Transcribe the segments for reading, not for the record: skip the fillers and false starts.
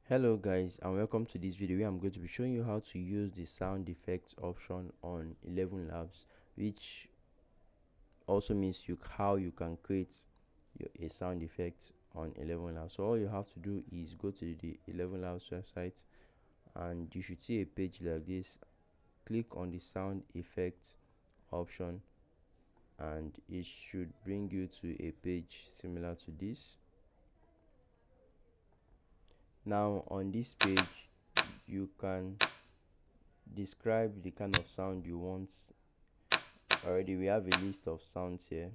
Hello guys, and welcome to this video where I'm going to be showing you how to use the sound effects option on 11 labs, which also means how you can create a sound effect on 11 labs. So all you have to do is go to the 11 labs website and you should see a page like this. Click on the sound effects option and it should bring you to a page similar to this. Now on this page you can describe the kind of sound you want. Already we have a list of sounds here.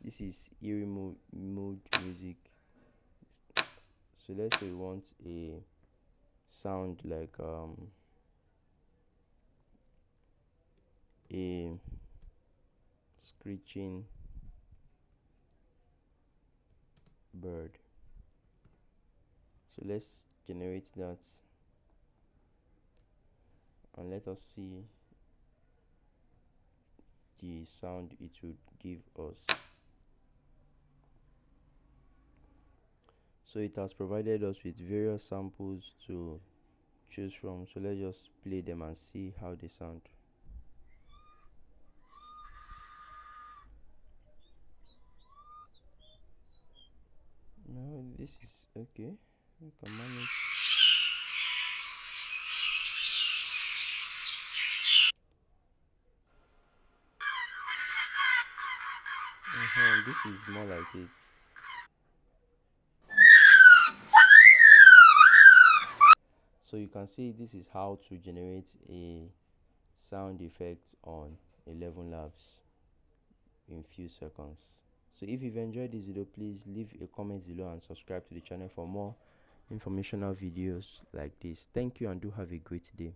This is eerie mood music. So let's say we want a sound like a screeching bird. So let's generate that and let us see the sound it would give us. So it has provided us with various samples to choose from. So let's just play them and see how they sound. No, this is okay. We can manage. This is more like it. So you can see this is how to generate a sound effect on 11 labs in few seconds. So if you've enjoyed this video, please leave a comment below and subscribe to the channel for more informational videos like this. Thank you and do have a great day.